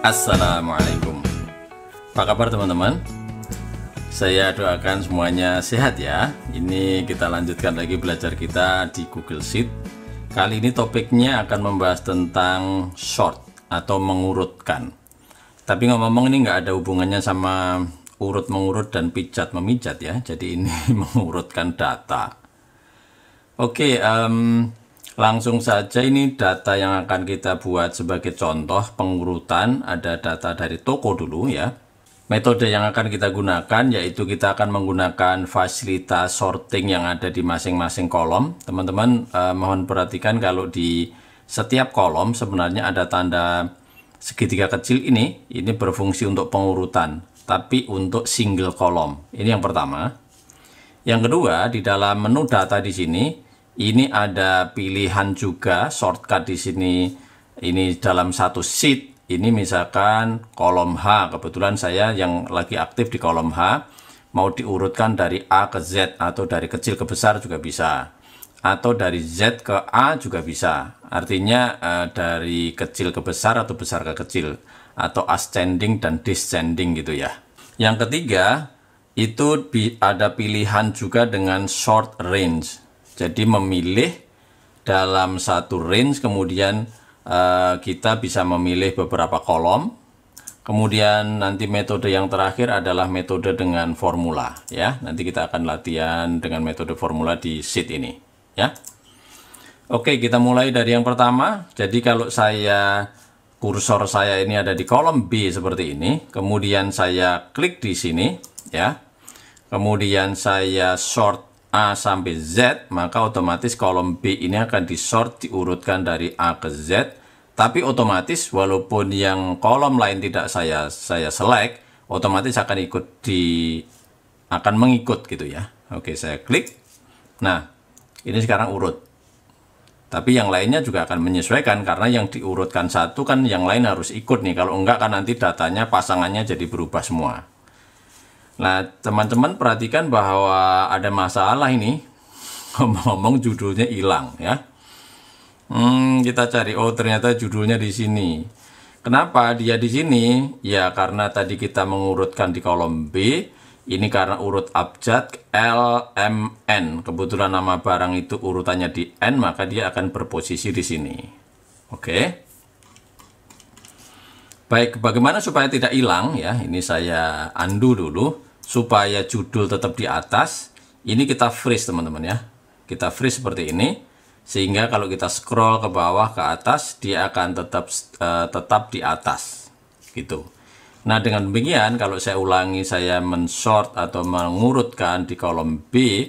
Assalamualaikum. Apa kabar teman-teman? Saya doakan semuanya sehat ya. Ini kita lanjutkan lagi belajar kita di Google Sheet. Kali ini topiknya akan membahas tentang sort atau mengurutkan. Tapi ngomong-ngomong ini nggak ada hubungannya sama urut mengurut dan pijat memijat ya. Jadi ini mengurutkan data. Oke, langsung saja ini data yang akan kita buat sebagai contoh pengurutan. Ada data dari toko dulu ya. Metode yang akan kita gunakan yaitu kita akan menggunakan fasilitas sorting yang ada di masing-masing kolom. Teman-teman mohon perhatikan kalau di setiap kolom sebenarnya ada tanda segitiga kecil ini berfungsi untuk pengurutan, tapi untuk single kolom. Ini yang pertama. Yang kedua, di dalam menu data di sini ini ada pilihan juga shortcut di sini. Ini dalam satu sheet. Ini misalkan kolom H. Kebetulan saya yang lagi aktif di kolom H. Mau diurutkan dari A ke Z atau dari kecil ke besar juga bisa. Atau dari Z ke A juga bisa. Artinya dari kecil ke besar atau besar ke kecil. Atau ascending dan descending gitu ya. Yang ketiga, itu ada pilihan juga dengan short range. Jadi memilih dalam satu range, kemudian kita bisa memilih beberapa kolom. Kemudian nanti metode yang terakhir adalah metode dengan formula ya. Nanti kita akan latihan dengan metode formula di sheet ini ya. Oke, kita mulai dari yang pertama. Jadi kalau kursor saya ini ada di kolom B seperti ini, kemudian saya klik di sini ya. Kemudian saya sort A sampai Z, maka otomatis kolom B ini akan diurutkan dari A ke Z. Tapi otomatis walaupun yang kolom lain tidak saya select, otomatis akan mengikut gitu ya. Oke, saya klik. Nah, ini sekarang urut. Tapi yang lainnya juga akan menyesuaikan karena yang diurutkan satu kan yang lain harus ikut nih. Kalau enggak kan nanti datanya pasangannya jadi berubah semua. Nah, teman-teman perhatikan bahwa ada masalah ini. Ngomong-ngomong judulnya hilang ya. Kita cari, oh ternyata judulnya di sini. Kenapa dia di sini? Ya karena tadi kita mengurutkan di kolom B. Ini karena urut abjad L, M, N. Kebetulan nama barang itu urutannya di N, maka dia akan berposisi di sini. Oke. Baik, bagaimana supaya tidak hilang ya? Ini saya undo dulu. Supaya judul tetap di atas, ini kita freeze teman-teman ya. Kita freeze seperti ini, sehingga kalau kita scroll ke bawah ke atas, dia akan tetap di atas, gitu. Nah dengan demikian, kalau saya ulangi, saya mensort atau mengurutkan di kolom B,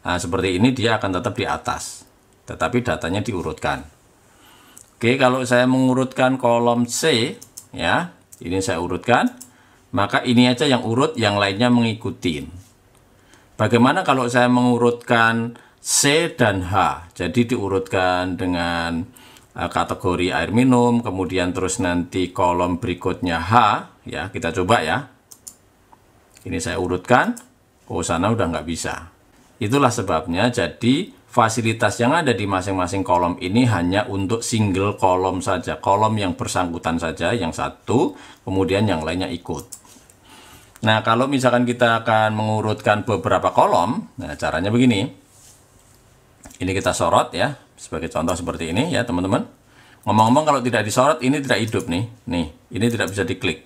nah, seperti ini dia akan tetap di atas, tetapi datanya diurutkan. Oke, kalau saya mengurutkan kolom C, ya, ini saya urutkan. Maka ini aja yang urut, yang lainnya mengikuti. Bagaimana kalau saya mengurutkan C dan H? Jadi diurutkan dengan kategori air minum, kemudian terus nanti kolom berikutnya H, ya kita coba ya. Ini saya urutkan, oh sana udah nggak bisa. Itulah sebabnya jadi fasilitas yang ada di masing-masing kolom ini hanya untuk single kolom saja, kolom yang bersangkutan saja, yang satu, kemudian yang lainnya ikut. Nah, kalau misalkan kita akan mengurutkan beberapa kolom, nah caranya begini. Ini kita sorot ya, sebagai contoh seperti ini ya teman-teman. Ngomong-ngomong kalau tidak disorot, ini tidak hidup nih. Nih, ini tidak bisa diklik.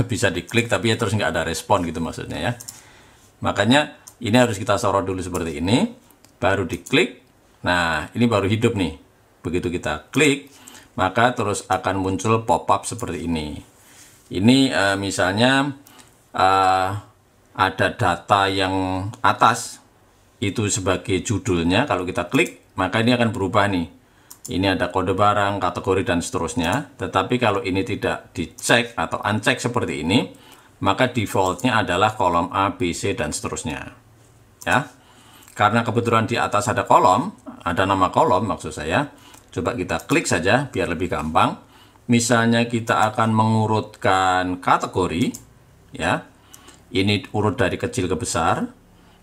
Bisa diklik tapi ya terus nggak ada respon gitu maksudnya ya. Makanya ini harus kita sorot dulu seperti ini, baru diklik. Nah, ini baru hidup nih. Begitu kita klik, maka terus akan muncul pop-up seperti ini. Ini misalnya ada data yang atas itu sebagai judulnya. Kalau kita klik maka ini akan berubah nih, ini ada kode barang, kategori dan seterusnya. Tetapi kalau ini tidak dicek atau uncheck seperti ini, maka defaultnya adalah kolom A, B, C dan seterusnya ya. Karena kebetulan di atas ada kolom, ada nama kolom maksud saya, coba kita klik saja biar lebih gampang. Misalnya kita akan mengurutkan kategori ya, ini urut dari kecil ke besar.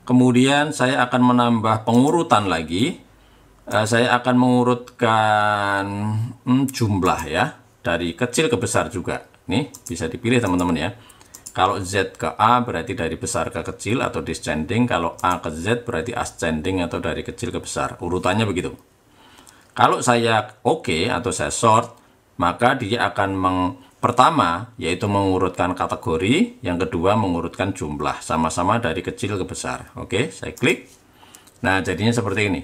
Kemudian saya akan menambah pengurutan lagi. Saya akan mengurutkan jumlah ya, dari kecil ke besar juga. Nih, bisa dipilih teman-teman ya. Kalau Z ke A berarti dari besar ke kecil atau descending. Kalau A ke Z berarti ascending atau dari kecil ke besar. Urutannya begitu. Kalau saya oke atau saya sort, maka dia akan pertama yaitu mengurutkan kategori, yang kedua mengurutkan jumlah, sama-sama dari kecil ke besar. Oke, saya klik. Nah, jadinya seperti ini.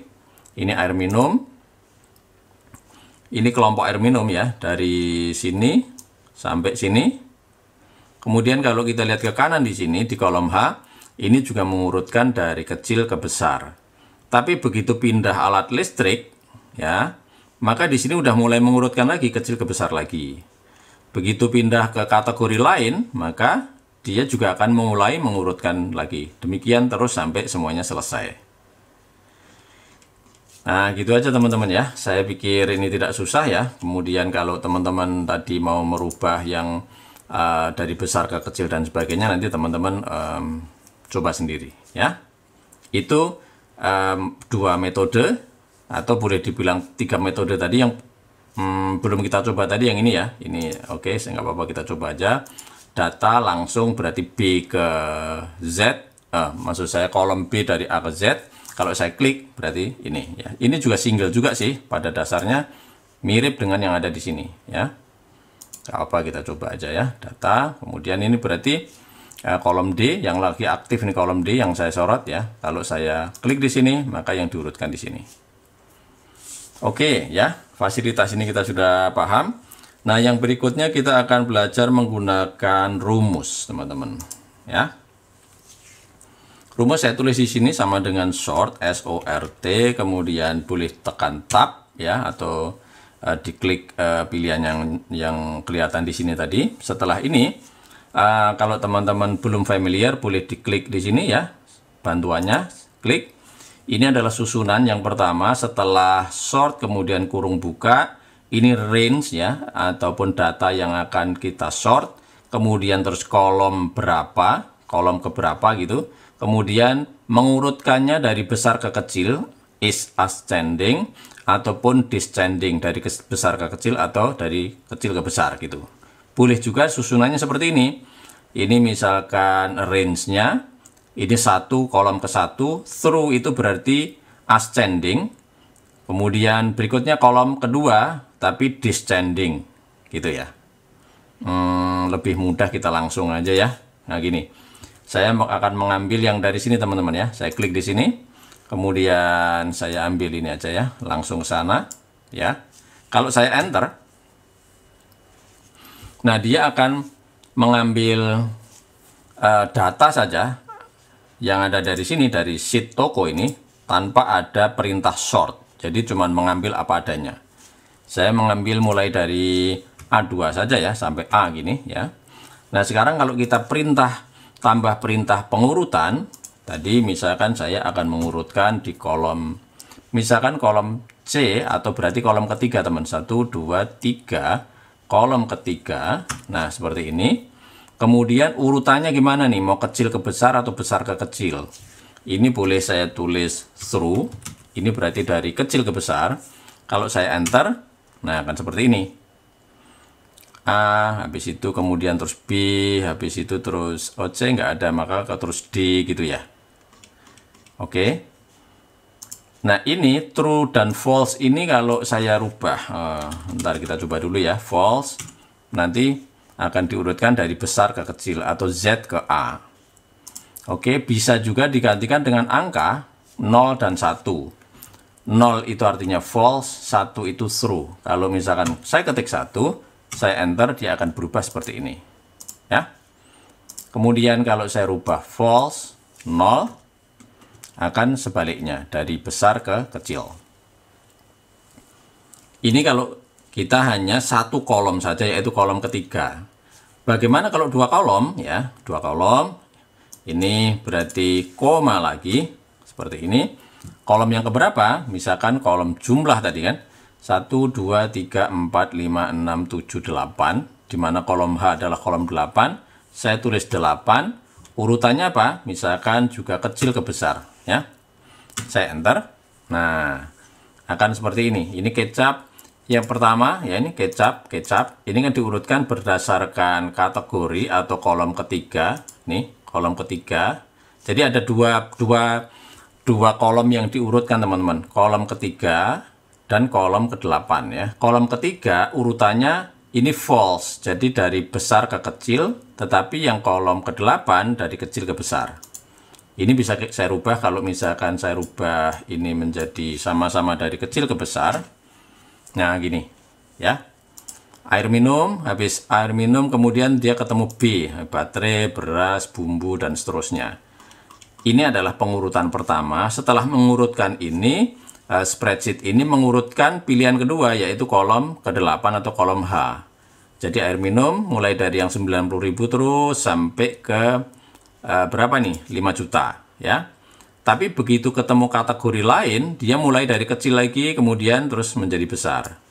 Ini air minum. Ini kelompok air minum ya, dari sini sampai sini. Kemudian kalau kita lihat ke kanan di sini di kolom H, ini juga mengurutkan dari kecil ke besar. Tapi begitu pindah alat listrik ya, maka di sini udah mulai mengurutkan lagi kecil ke besar lagi. Begitu pindah ke kategori lain, maka dia juga akan mulai mengurutkan lagi. Demikian terus sampai semuanya selesai. Nah, gitu aja teman-teman ya. Saya pikir ini tidak susah ya. Kemudian kalau teman-teman tadi mau merubah yang dari besar ke kecil dan sebagainya, nanti teman-teman coba sendiri ya. Itu dua metode, atau boleh dibilang 3 metode tadi yang belum kita coba tadi, yang ini ya. Ini oke, nggak apa-apa, kita coba aja. Data langsung berarti B ke Z, maksud saya kolom B dari A ke Z. Kalau saya klik berarti ini ya. Ini juga single juga sih, pada dasarnya mirip dengan yang ada di sini ya. Apa, kita coba aja ya, data. Kemudian ini berarti kolom D yang lagi aktif, ini kolom D yang saya sorot ya. Kalau saya klik di sini, maka yang diurutkan di sini. Oke ya, fasilitas ini kita sudah paham. Nah, yang berikutnya kita akan belajar menggunakan rumus, teman-teman ya. Rumus saya tulis di sini sama dengan sort, S-O-R-T, kemudian boleh tekan tab ya, atau diklik pilihan yang kelihatan di sini tadi. Setelah ini, kalau teman-teman belum familiar, boleh diklik di sini ya, bantuannya, klik. Ini adalah susunan yang pertama setelah sort kemudian kurung buka. Ini range ya, ataupun data yang akan kita sort. Kemudian terus kolom berapa, kolom keberapa gitu. Kemudian mengurutkannya dari besar ke kecil, is ascending, ataupun descending, dari besar ke kecil atau dari kecil ke besar gitu. Boleh juga susunannya seperti ini. Ini misalkan range-nya, ini 1 kolom ke 1, through itu berarti ascending. Kemudian berikutnya kolom kedua, tapi descending gitu ya. Lebih mudah kita langsung aja ya. Nah gini, saya akan mengambil yang dari sini teman-teman ya. Saya klik di sini. Kemudian saya ambil ini aja ya, langsung ke sana ya. Kalau saya enter, nah dia akan mengambil data saja yang ada dari sini, dari sheet toko ini, tanpa ada perintah sort. Jadi cuma mengambil apa adanya. Saya mengambil mulai dari A2 saja ya, sampai A gini ya. Nah sekarang kalau kita perintah, tambah perintah pengurutan, tadi misalkan saya akan mengurutkan di kolom, misalkan kolom C, atau berarti kolom ketiga teman, 1, 2, 3, kolom ketiga. Nah seperti ini. Kemudian urutannya gimana nih, mau kecil ke besar atau besar ke kecil. Ini boleh saya tulis through, ini berarti dari kecil ke besar. Kalau saya enter, nah akan seperti ini. A, habis itu kemudian terus B, habis itu terus C nggak ada, maka terus D gitu ya. Oke. Nah ini true dan false ini kalau saya rubah, ntar kita coba dulu ya, false, nanti akan diurutkan dari besar ke kecil atau Z ke A. Oke, bisa juga digantikan dengan angka 0 dan 1. 0 itu artinya false, 1 itu true. Kalau misalkan saya ketik 1, saya enter, dia akan berubah seperti ini ya. Kemudian kalau saya rubah false, 0, akan sebaliknya dari besar ke kecil. Ini kalau kita hanya satu kolom saja, yaitu kolom ketiga. Bagaimana kalau dua kolom ya? Dua kolom, ini berarti koma lagi seperti ini. Kolom yang keberapa? Misalkan kolom jumlah tadi kan, 1, 2, 3, 4, 5, 6, 7, 8, di mana kolom H adalah kolom 8. Saya tulis 8. Urutannya apa? Misalkan juga kecil ke besar ya. Saya enter. Nah, akan seperti ini. Ini kecap Yang pertama ya ini kecap. Ini kan diurutkan berdasarkan kategori atau kolom ketiga. Nih, kolom ketiga. Jadi ada dua kolom yang diurutkan teman-teman. Kolom ketiga dan kolom ke-8 ya. Kolom ketiga urutannya ini false. Jadi dari besar ke kecil, tetapi yang kolom ke-8 dari kecil ke besar. Ini bisa saya rubah kalau misalkan saya rubah ini menjadi sama-sama dari kecil ke besar. Nah, gini ya. Air minum, habis air minum kemudian dia ketemu B, baterai, beras, bumbu dan seterusnya. Ini adalah pengurutan pertama. Setelah mengurutkan ini, spreadsheet ini mengurutkan pilihan kedua yaitu kolom ke-8 atau kolom H. Jadi air minum mulai dari yang 90.000 terus sampai ke berapa nih? 5 juta ya. Tapi begitu ketemu kategori lain, dia mulai dari kecil lagi, kemudian terus menjadi besar.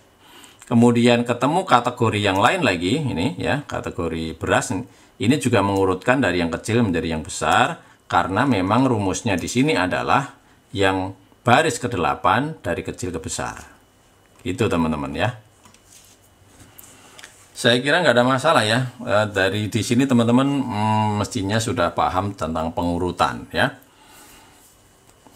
Kemudian ketemu kategori yang lain lagi, ini ya, kategori beras. Ini juga mengurutkan dari yang kecil menjadi yang besar, karena memang rumusnya di sini adalah yang baris ke-8 dari kecil ke besar. Itu teman-teman ya. Saya kira nggak ada masalah ya. Dari di sini teman-teman mestinya sudah paham tentang pengurutan ya.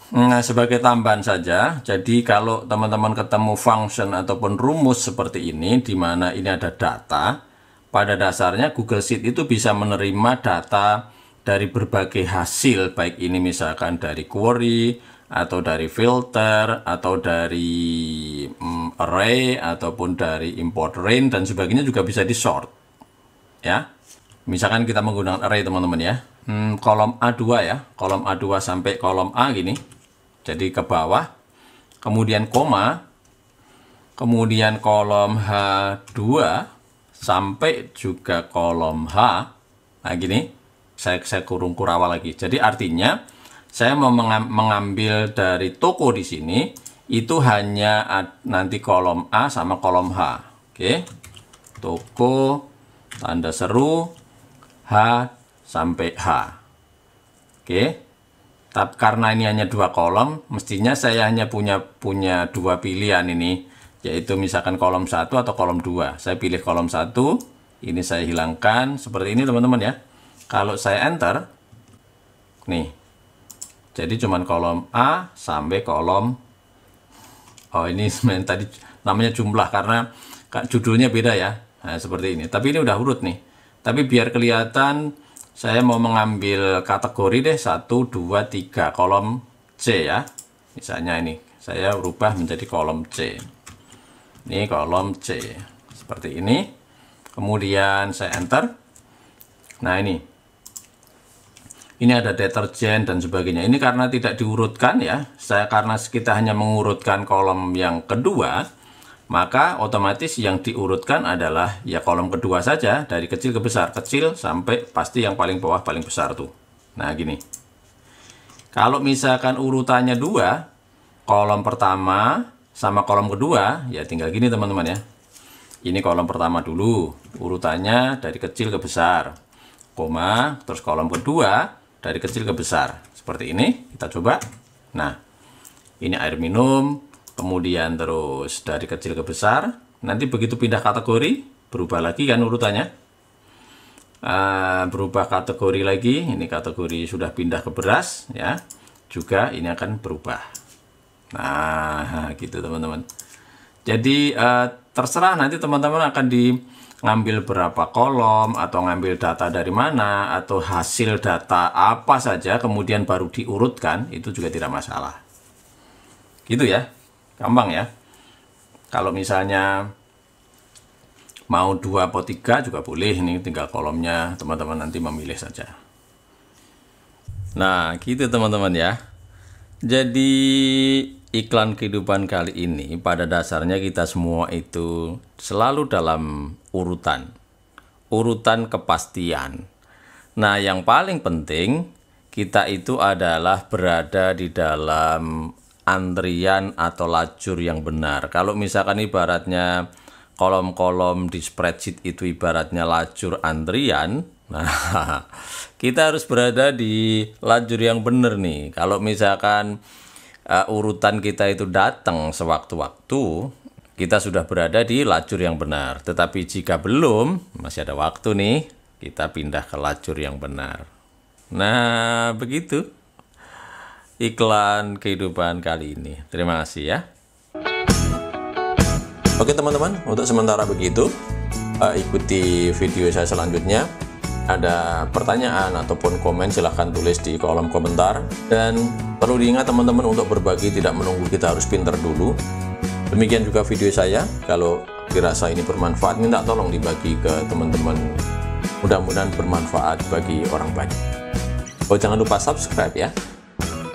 Nah, sebagai tambahan saja, jadi kalau teman-teman ketemu function ataupun rumus seperti ini, di mana ini ada data, pada dasarnya Google Sheet itu bisa menerima data dari berbagai hasil, baik ini misalkan dari query, atau dari filter, atau dari array, ataupun dari import range, dan sebagainya juga bisa di sort. Ya, misalkan kita menggunakan array teman-teman ya, kolom A2 ya, kolom A2 sampai kolom A gini. Jadi ke bawah, kemudian koma, kemudian kolom H2 sampai juga kolom H. Nah gini, saya kurung kurawal lagi. Jadi artinya saya mau mengambil dari toko di sini itu hanya nanti kolom A sama kolom H. Oke, toko tanda seru H sampai H. Oke. Tapi karena ini hanya 2 kolom, mestinya saya hanya punya 2 pilihan ini, yaitu misalkan kolom 1 atau kolom 2. Saya pilih kolom 1, ini saya hilangkan, seperti ini teman-teman ya. Kalau saya enter, nih, jadi cuman kolom A sampai kolom, oh ini tadi namanya jumlah, karena judulnya beda ya, nah, seperti ini. Tapi ini udah urut nih, tapi biar kelihatan, saya mau mengambil kategori deh 1, 2, 3 kolom C ya. Misalnya ini saya rubah menjadi kolom C. Ini kolom C seperti ini. Kemudian saya enter. Nah ini ada deterjen dan sebagainya. Ini karena tidak diurutkan ya. Karena kita hanya mengurutkan kolom yang kedua, maka otomatis yang diurutkan adalah ya kolom kedua saja, dari kecil ke besar, kecil sampai pasti yang paling bawah paling besar tuh. Nah gini, kalau misalkan urutannya 2, kolom pertama sama kolom kedua, ya tinggal gini teman-teman ya. Ini kolom pertama dulu, urutannya dari kecil ke besar, koma, terus kolom kedua dari kecil ke besar, seperti ini. Kita coba. Nah ini air minum, kemudian terus dari kecil ke besar. Nanti begitu pindah kategori, berubah lagi kan urutannya. Berubah kategori lagi, ini kategori sudah pindah ke beras ya, juga ini akan berubah. Nah gitu teman-teman. Jadi terserah nanti teman-teman akan ngambil berapa kolom, atau ngambil data dari mana, atau hasil data apa saja kemudian baru diurutkan, itu juga tidak masalah. Gitu ya, gampang ya. Kalau misalnya mau 2 atau 3 juga boleh, ini tinggal kolomnya teman-teman nanti memilih saja. Nah gitu teman-teman ya. Jadi iklan kehidupan kali ini pada dasarnya kita semua itu selalu dalam urutan kepastian. Nah yang paling penting kita itu adalah berada di dalam antrian atau lajur yang benar. Kalau misalkan ibaratnya kolom-kolom di spreadsheet itu ibaratnya lajur antrian, nah kita harus berada di lajur yang benar nih. Kalau misalkan urutan kita itu datang sewaktu-waktu, kita sudah berada di lajur yang benar. Tetapi jika belum, masih ada waktu nih, kita pindah ke lajur yang benar. Nah, begitu iklan kehidupan kali ini. Terima kasih ya. Oke teman-teman, untuk sementara begitu. Ikuti video saya selanjutnya. Ada pertanyaan ataupun komen silahkan tulis di kolom komentar. Dan perlu diingat teman-teman untuk berbagi tidak menunggu kita harus pinter dulu. Demikian juga video saya. Kalau dirasa ini bermanfaat, minta tolong dibagi ke teman-teman. Mudah-mudahan bermanfaat bagi orang banyak. Oh, jangan lupa subscribe ya.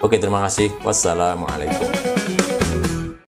Oke, terima kasih. Wassalamualaikum.